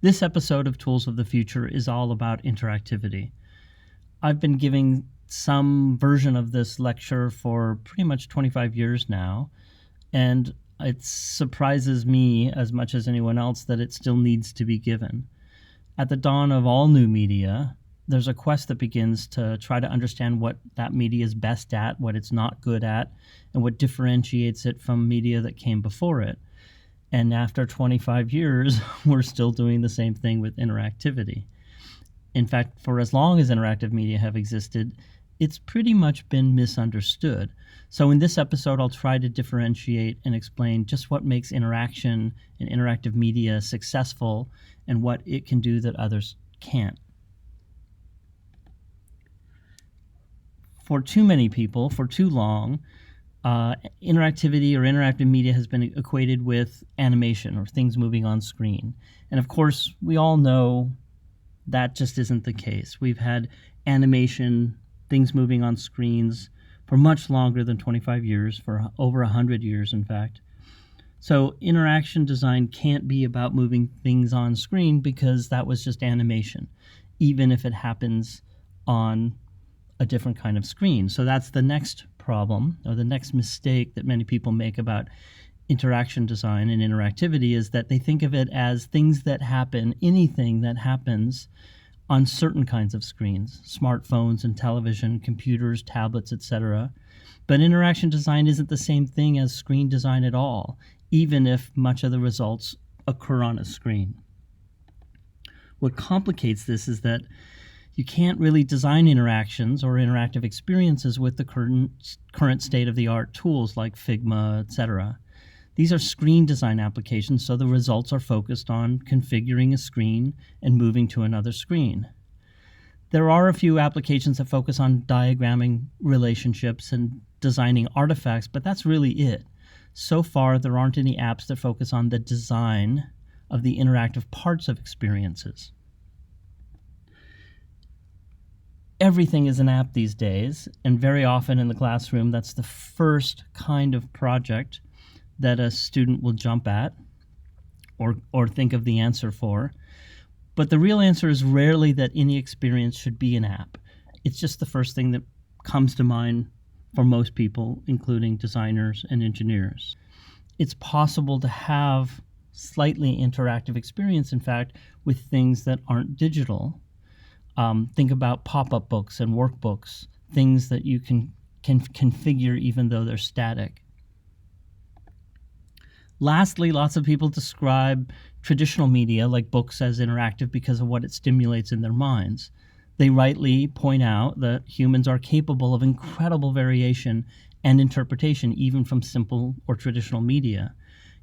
This episode of Tools of the Future is all about interactivity. I've been giving some version of this lecture for pretty much 25 years now, and it surprises me as much as anyone else that it still needs to be given. At the dawn of all new media, there's a quest that begins to try to understand what that media is best at, what it's not good at, and what differentiates it from media that came before it. And after 25 years, we're still doing the same thing with interactivity. In fact, for as long as interactive media have existed, it's pretty much been misunderstood. So in this episode, I'll try to differentiate and explain just what makes interaction and interactive media successful and what it can do that others can't. For too many people, for too long, interactivity or interactive media has been equated with animation or things moving on screen. And of course, we all know that just isn't the case. We've had animation, things moving on screens for much longer than 25 years, for over 100 years, in fact. So interaction design can't be about moving things on screen because that was just animation, even if it happens on a different kind of screen. So that's the next problem, or the next mistake that many people make about interaction design and interactivity, is that they think of it as things that happen, anything that happens on certain kinds of screens, smartphones and television, computers, tablets, etc. But interaction design isn't the same thing as screen design at all, even if much of the results occur on a screen. What complicates this is that you can't really design interactions or interactive experiences with the current state-of-the-art tools like Figma, etc. These are screen design applications, so the results are focused on configuring a screen and moving to another screen. There are a few applications that focus on diagramming relationships and designing artifacts, but that's really it. So far, there aren't any apps that focus on the design of the interactive parts of experiences. Everything is an app these days, and very often in the classroom, that's the first kind of project that a student will jump at or think of the answer for. But the real answer is rarely that any experience should be an app. It's just the first thing that comes to mind for most people, including designers and engineers. It's possible to have slightly interactive experience, in fact, with things that aren't digital. Think about pop-up books and workbooks, things that you can configure even though they're static. Lastly, lots of people describe traditional media like books as interactive because of what it stimulates in their minds. They rightly point out that humans are capable of incredible variation and interpretation even from simple or traditional media.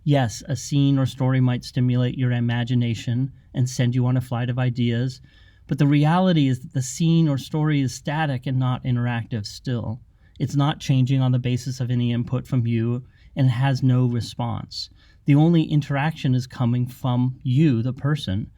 Yes, a scene or story might stimulate your imagination and send you on a flight of ideas, but the reality is that the scene or story is static and not interactive still. It's not changing on the basis of any input from you and has no response. The only interaction is coming from you, the person.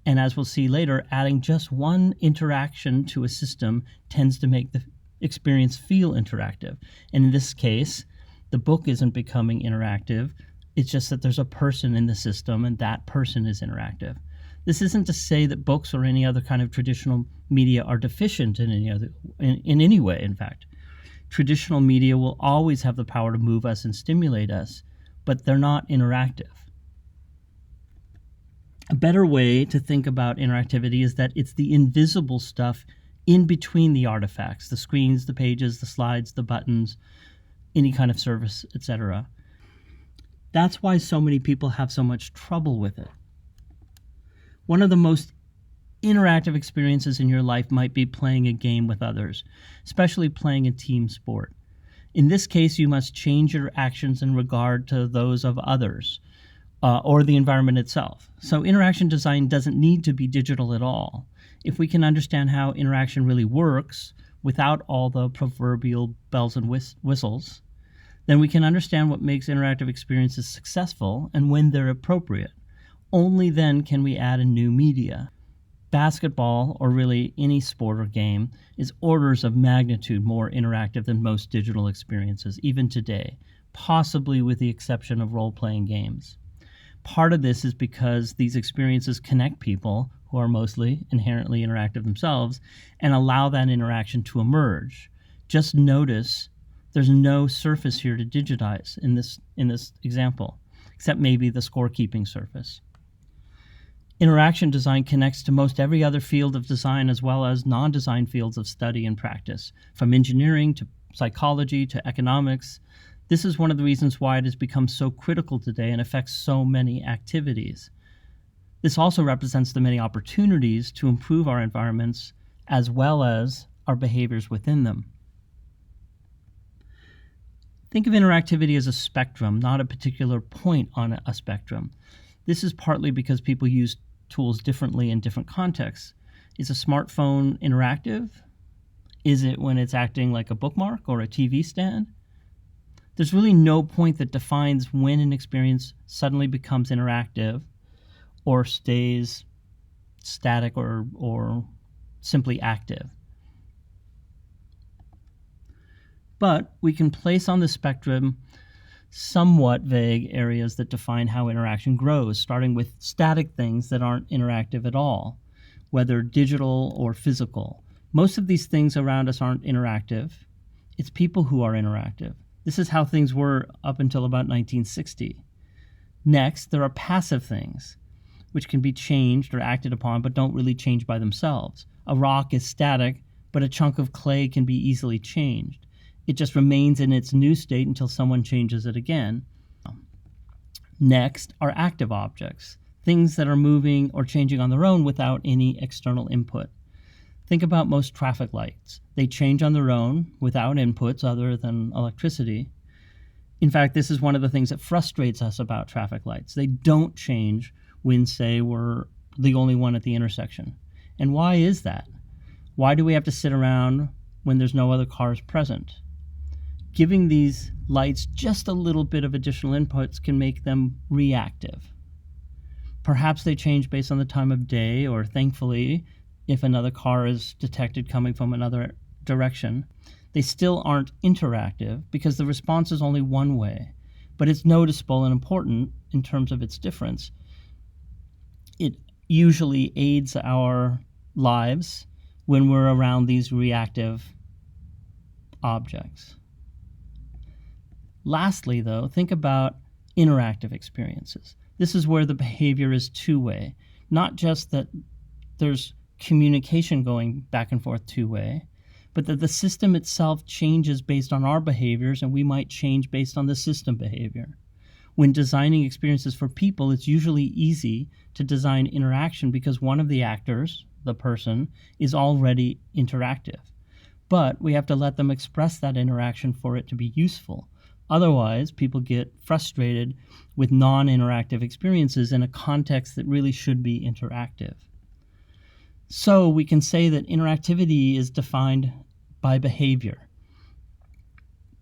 And as we'll see later, adding just one interaction to a system tends to make the experience feel interactive. And in this case, the book isn't becoming interactive. It's just that there's a person in the system and that person is interactive. This isn't to say that books or any other kind of traditional media are deficient in any way, in fact. Traditional media will always have the power to move us and stimulate us, but they're not interactive. A better way to think about interactivity is that it's the invisible stuff in between the artifacts, the screens, the pages, the slides, the buttons, any kind of service, etc. That's why so many people have so much trouble with it. One of the most interactive experiences in your life might be playing a game with others, especially playing a team sport. In this case, you must change your actions in regard to those of others or the environment itself. So interaction design doesn't need to be digital at all. If we can understand how interaction really works without all the proverbial bells and whistles, then we can understand what makes interactive experiences successful and when they're appropriate. Only then can we add a new media. Basketball, or really any sport or game, is orders of magnitude more interactive than most digital experiences, even today, possibly with the exception of role-playing games. Part of this is because these experiences connect people who are mostly inherently interactive themselves and allow that interaction to emerge. Just notice there's no surface here to digitize in this example, except maybe the scorekeeping surface. Interaction design connects to most every other field of design as well as non-design fields of study and practice, from engineering to psychology to economics. This is one of the reasons why it has become so critical today and affects so many activities. This also represents the many opportunities to improve our environments as well as our behaviors within them. Think of interactivity as a spectrum, not a particular point on a spectrum. This is partly because people use tools differently in different contexts. Is a smartphone interactive? Is it when it's acting like a bookmark or a TV stand? There's really no point that defines when an experience suddenly becomes interactive or stays static or simply active. But we can place on the spectrum somewhat vague areas that define how interaction grows, starting with static things that aren't interactive at all, whether digital or physical. Most of these things around us aren't interactive. It's people who are interactive. This is how things were up until about 1960. Next, there are passive things, which can be changed or acted upon but don't really change by themselves. A rock is static, but a chunk of clay can be easily changed. It just remains in its new state until someone changes it again. Next are active objects, things that are moving or changing on their own without any external input. Think about most traffic lights. They change on their own without inputs other than electricity. In fact, this is one of the things that frustrates us about traffic lights. They don't change when, say, we're the only one at the intersection. And why is that? Why do we have to sit around when there's no other cars present? Giving these lights just a little bit of additional inputs can make them reactive. Perhaps they change based on the time of day, or thankfully, if another car is detected coming from another direction. They still aren't interactive because the response is only one way, but it's noticeable and important in terms of its difference. It usually aids our lives when we're around these reactive objects. Lastly, though, think about interactive experiences. This is where the behavior is two-way, not just that there's communication going back and forth two-way, but that the system itself changes based on our behaviors and we might change based on the system behavior. When designing experiences for people, it's usually easy to design interaction because one of the actors, the person, is already interactive. But we have to let them express that interaction for it to be useful. Otherwise, people get frustrated with non-interactive experiences in a context that really should be interactive. So we can say that interactivity is defined by behavior.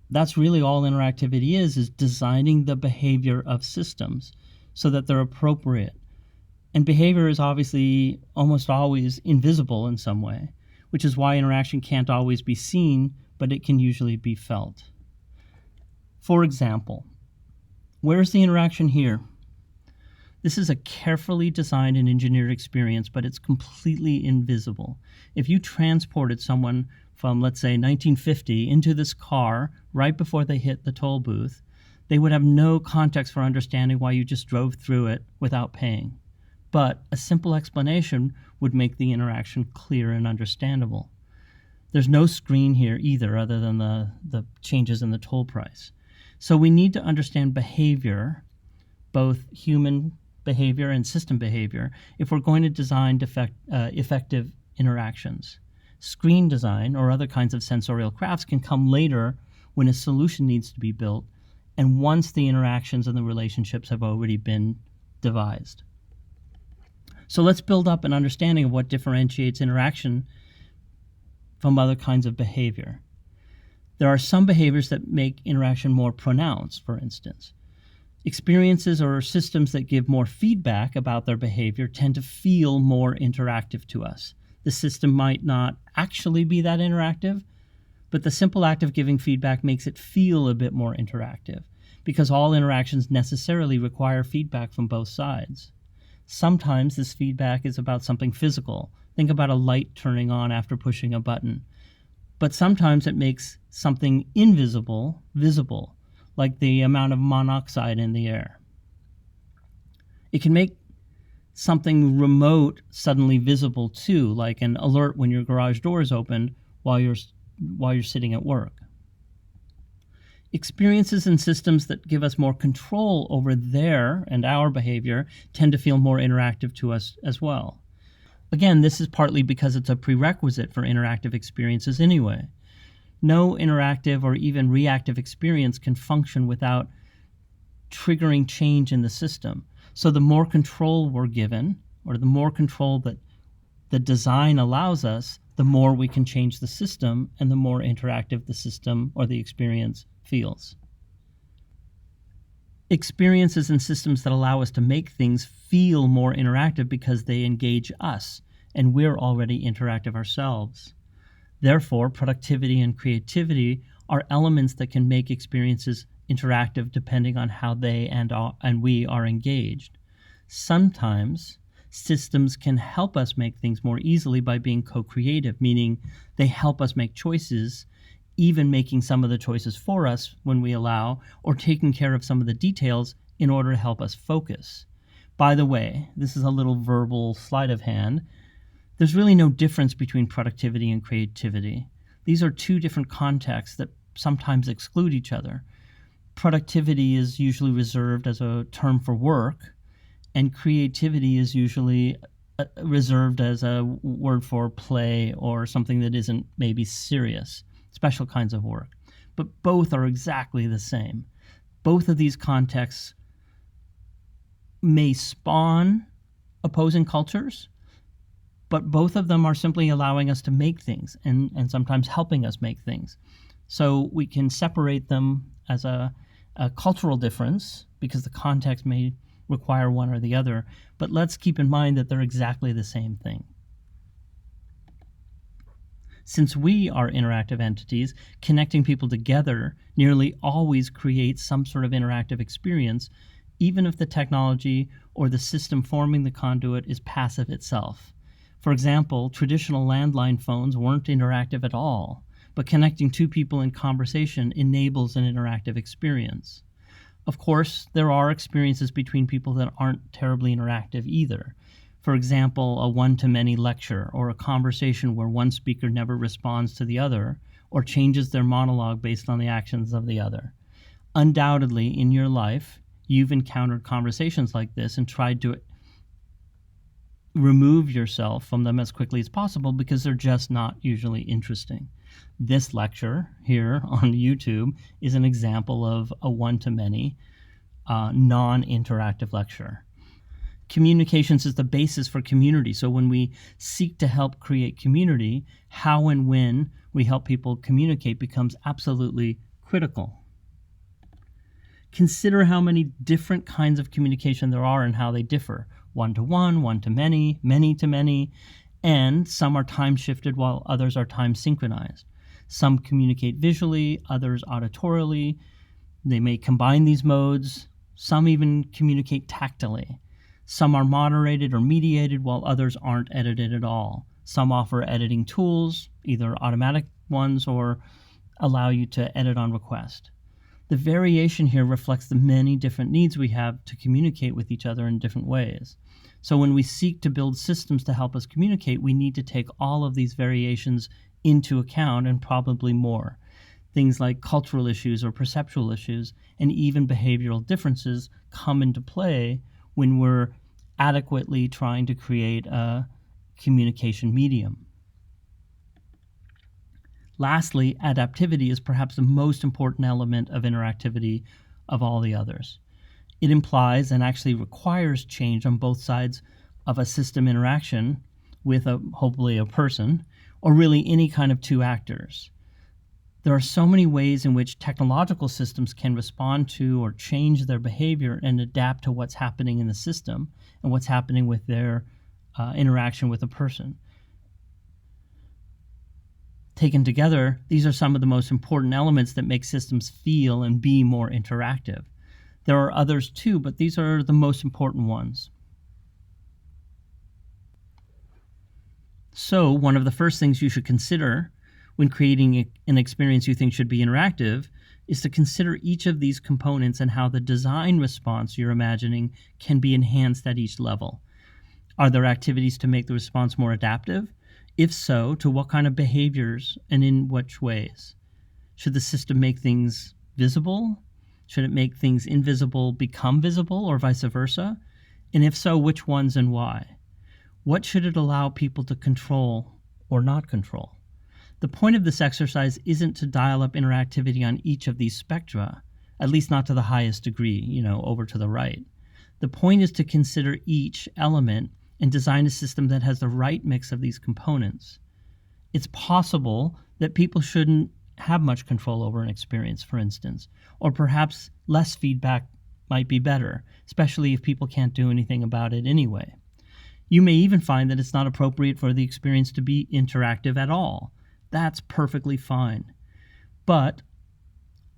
That's really all interactivity is designing the behavior of systems so that they're appropriate. And behavior is obviously almost always invisible in some way, which is why interaction can't always be seen, but it can usually be felt. For example, where's the interaction here? This is a carefully designed and engineered experience, but it's completely invisible. If you transported someone from, let's say, 1950 into this car right before they hit the toll booth, they would have no context for understanding why you just drove through it without paying. But a simple explanation would make the interaction clear and understandable. There's no screen here either other than the changes in the toll price. So we need to understand behavior, both human behavior and system behavior, if we're going to design effective interactions. Screen design or other kinds of sensorial crafts can come later when a solution needs to be built and once the interactions and the relationships have already been devised. So let's build up an understanding of what differentiates interaction from other kinds of behavior. There are some behaviors that make interaction more pronounced, for instance. Experiences or systems that give more feedback about their behavior tend to feel more interactive to us. The system might not actually be that interactive, but the simple act of giving feedback makes it feel a bit more interactive. because all interactions necessarily require feedback from both sides. Sometimes this feedback is about something physical. Think about a light turning on after pushing a button. But sometimes it makes something invisible visible, like the amount of monoxide in the air. It can make something remote suddenly visible too, like an alert when your garage door is opened while you're sitting at work. Experiences and systems that give us more control over their and our behavior tend to feel more interactive to us as well. Again, this is partly because it's a prerequisite for interactive experiences anyway. No interactive or even reactive experience can function without triggering change in the system. So the more control we're given, or the more control that the design allows us, the more we can change the system and the more interactive the system or the experience feels. Experiences and systems that allow us to make things feel more interactive because they engage us, and we're already interactive ourselves. Therefore, productivity and creativity are elements that can make experiences interactive depending on how they and we are engaged. Sometimes systems can help us make things more easily by being co-creative, meaning they help us make choices, even making some of the choices for us when we allow, or taking care of some of the details in order to help us focus. By the way, this is a little verbal sleight of hand. There's really no difference between productivity and creativity. These are two different contexts that sometimes exclude each other. Productivity is usually reserved as a term for work, and creativity is usually reserved as a word for play or something that isn't maybe serious, special kinds of work. But both are exactly the same. Both of these contexts may spawn opposing cultures, but both of them are simply allowing us to make things and sometimes helping us make things. So we can separate them as a cultural difference because the context may require one or the other, but let's keep in mind that they're exactly the same thing. Since we are interactive entities, connecting people together nearly always creates some sort of interactive experience, even if the technology or the system forming the conduit is passive itself. For example, traditional landline phones weren't interactive at all, but connecting two people in conversation enables an interactive experience. Of course, there are experiences between people that aren't terribly interactive either. For example, a one-to-many lecture or a conversation where one speaker never responds to the other or changes their monologue based on the actions of the other. Undoubtedly, in your life, you've encountered conversations like this and tried to remove yourself from them as quickly as possible because they're just not usually interesting. This lecture here on YouTube is an example of a one-to-many non-interactive lecture. Communications is the basis for community. So when we seek to help create community, how and when we help people communicate becomes absolutely critical. Consider how many different kinds of communication there are and how they differ. One-to-one, one-to-many, many-to-many, and some are time shifted while others are time synchronized. Some communicate visually, others auditorily. They may combine these modes. Some even communicate tactily. Some are moderated or mediated while others aren't edited at all. Some offer editing tools, either automatic ones or allow you to edit on request. The variation here reflects the many different needs we have to communicate with each other in different ways. So when we seek to build systems to help us communicate, we need to take all of these variations into account and probably more. Things like cultural issues or perceptual issues and even behavioral differences come into play when we're adequately trying to create a communication medium. Lastly, adaptivity is perhaps the most important element of interactivity of all the others. It implies and actually requires change on both sides of a system interaction with hopefully a person, or really any kind of two actors. There are so many ways in which technological systems can respond to or change their behavior and adapt to what's happening in the system and what's happening with their interaction with a person. Taken together, these are some of the most important elements that make systems feel and be more interactive. There are others too, but these are the most important ones. So one of the first things you should consider when creating an experience you think should be interactive is to consider each of these components and how the design response you're imagining can be enhanced at each level. Are there activities to make the response more adaptive? If so, to what kind of behaviors and in which ways? Should the system make things visible? Should it make things invisible become visible, or vice versa? And if so, which ones and why? What should it allow people to control or not control? The point of this exercise isn't to dial up interactivity on each of these spectra, at least not to the highest degree, over to the right. The point is to consider each element and design a system that has the right mix of these components. It's possible that people shouldn't have much control over an experience, for instance, or perhaps less feedback might be better, especially if people can't do anything about it anyway. You may even find that it's not appropriate for the experience to be interactive at all. That's perfectly fine. But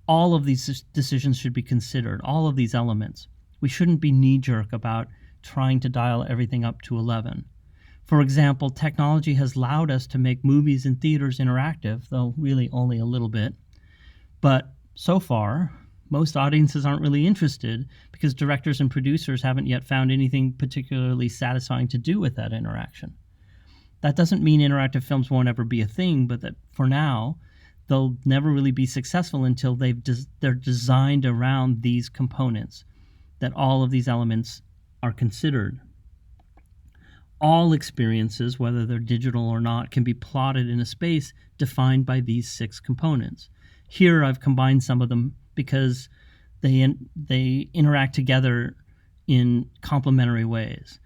all of these decisions should be considered, all of these elements. We shouldn't be knee-jerk about trying to dial everything up to 11. For example, technology has allowed us to make movies in theaters interactive, though really only a little bit. But so far, most audiences aren't really interested because directors and producers haven't yet found anything particularly satisfying to do with that interaction. That doesn't mean interactive films won't ever be a thing, but that for now, they'll never really be successful until they're designed around these components, that all of these elements are considered. All experiences, whether they're digital or not, can be plotted in a space defined by these 6 components. Here I've combined some of them because they interact together in complementary ways.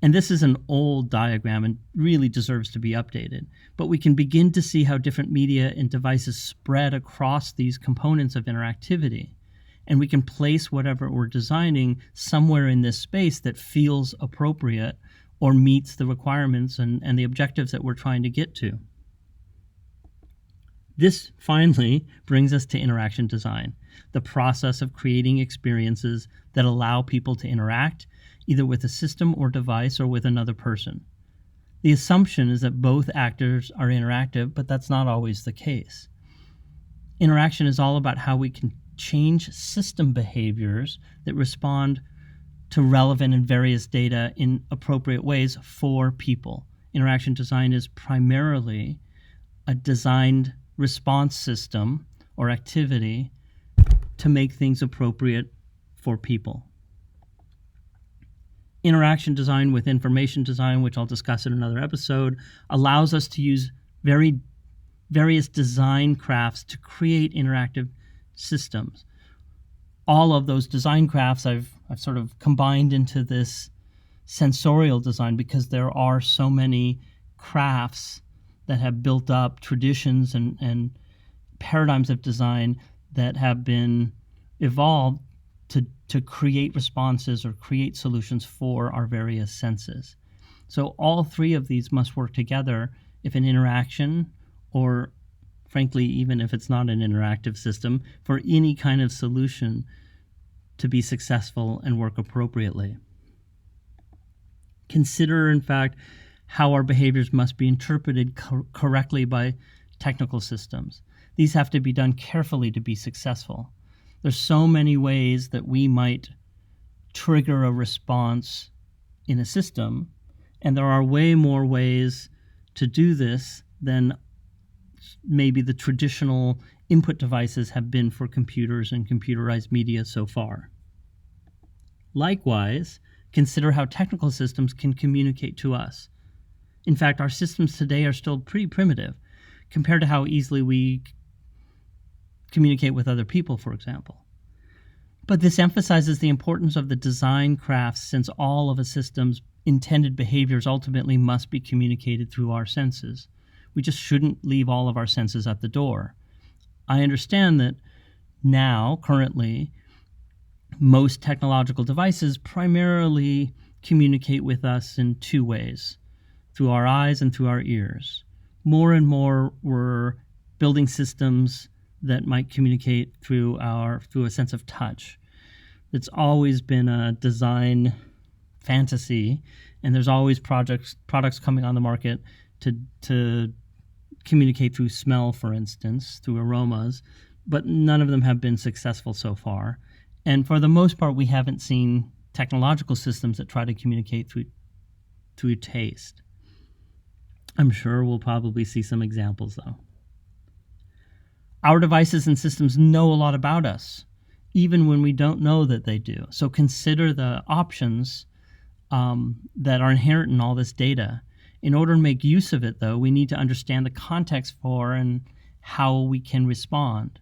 And this is an old diagram and really deserves to be updated. But we can begin to see how different media and devices spread across these components of interactivity. And we can place whatever we're designing somewhere in this space that feels appropriate or meets the requirements and the objectives that we're trying to get to. This finally brings us to interaction design, the process of creating experiences that allow people to interact either with a system or device or with another person. The assumption is that both actors are interactive, but that's not always the case. Interaction is all about how we can change system behaviors that respond to relevant and various data in appropriate ways for people. Interaction design is primarily a designed response system or activity to make things appropriate for people. Interaction design with information design, which I'll discuss in another episode, allows us to use various design crafts to create interactive systems. All of those design crafts I've sort of combined into this sensorial design because there are so many crafts that have built up traditions and paradigms of design that have been evolved to create responses or create solutions for our various senses. So all 3 of these must work together if an interaction, or frankly, even if it's not an interactive system, for any kind of solution to be successful and work appropriately. Consider, in fact, how our behaviors must be interpreted correctly by technical systems. These have to be done carefully to be successful. There's so many ways that we might trigger a response in a system, and there are way more ways to do this than maybe the traditional input devices have been for computers and computerized media so far. Likewise, consider how technical systems can communicate to us. In fact, our systems today are still pretty primitive compared to how easily we communicate with other people, for example. But this emphasizes the importance of the design crafts, since all of a system's intended behaviors ultimately must be communicated through our senses. We just shouldn't leave all of our senses at the door. I understand that now, currently, most technological devices primarily communicate with us in 2 ways, through our eyes and through our ears. More and more, we're building systems that might communicate through a sense of touch. It's always been a design fantasy, and there's always products coming on the market to communicate through smell, for instance, through aromas, but none of them have been successful so far. And for the most part, we haven't seen technological systems that try to communicate through taste. I'm sure we'll probably see some examples, though. Our devices and systems know a lot about us, even when we don't know that they do. So consider the options that are inherent in all this data. In order to make use of it, though, we need to understand the context for and how we can respond.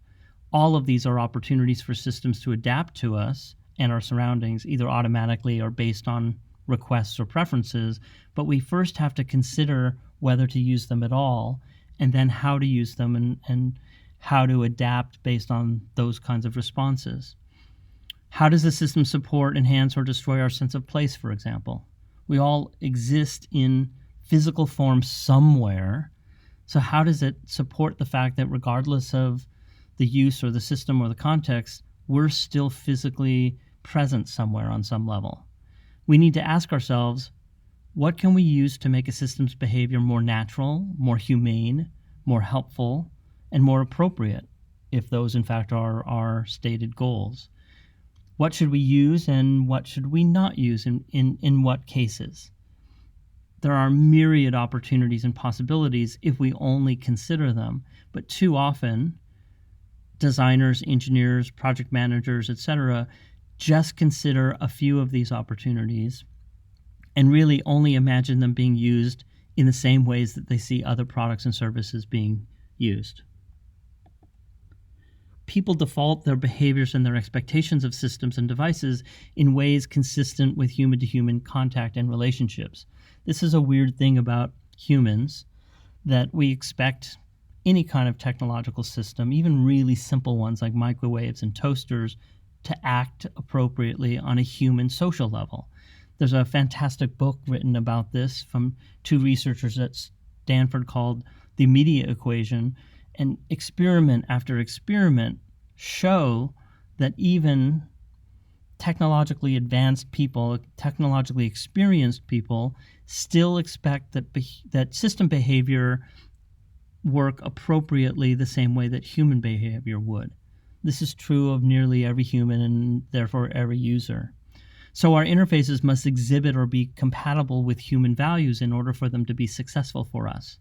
All of these are opportunities for systems to adapt to us and our surroundings, either automatically or based on requests or preferences, but we first have to consider whether to use them at all, and then how to use them and how to adapt based on those kinds of responses. How does the system support, enhance, or destroy our sense of place, for example? We all exist in physical form somewhere, so how does it support the fact that regardless of the use or the system or the context, we're still physically present somewhere on some level? We need to ask ourselves, what can we use to make a system's behavior more natural, more humane, more helpful, and more appropriate, if those in fact are our stated goals? What should we use and what should we not use in what cases? There are myriad opportunities and possibilities if we only consider them, but too often designers, engineers, project managers, etc., just consider a few of these opportunities and really only imagine them being used in the same ways that they see other products and services being used. People default their behaviors and their expectations of systems and devices in ways consistent with human-to-human contact and relationships. This is a weird thing about humans, that we expect any kind of technological system, even really simple ones like microwaves and toasters, to act appropriately on a human social level. There's a fantastic book written about this from two researchers at Stanford called The Media Equation, and experiment after experiment show that even technologically advanced people, technologically experienced people, still expect that system behavior work appropriately the same way that human behavior would. This is true of nearly every human and therefore every user. So our interfaces must exhibit or be compatible with human values in order for them to be successful for us.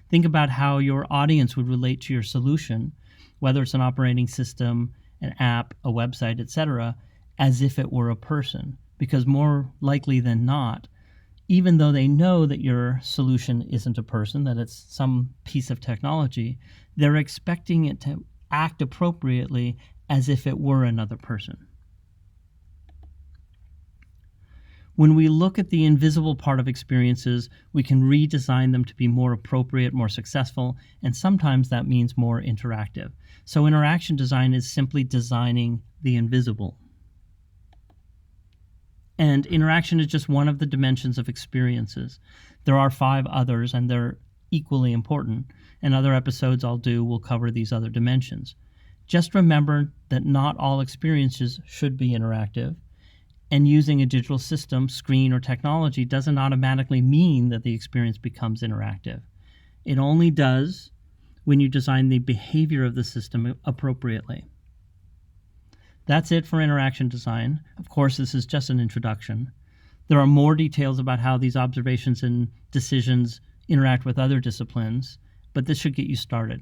Think about how your audience would relate to your solution, whether it's an operating system, an app, a website, etc., as if it were a person. Because more likely than not, even though they know that your solution isn't a person, that it's some piece of technology, they're expecting it to act appropriately as if it were another person. When we look at the invisible part of experiences, we can redesign them to be more appropriate, more successful, and sometimes that means more interactive. So interaction design is simply designing the invisible. And interaction is just one of the dimensions of experiences. There are 5 others, and they're equally important. And other episodes I'll do will cover these other dimensions. Just remember that not all experiences should be interactive. And using a digital system, screen, or technology doesn't automatically mean that the experience becomes interactive. It only does when you design the behavior of the system appropriately. That's it for interaction design. Of course, this is just an introduction. There are more details about how these observations and decisions interact with other disciplines, but this should get you started.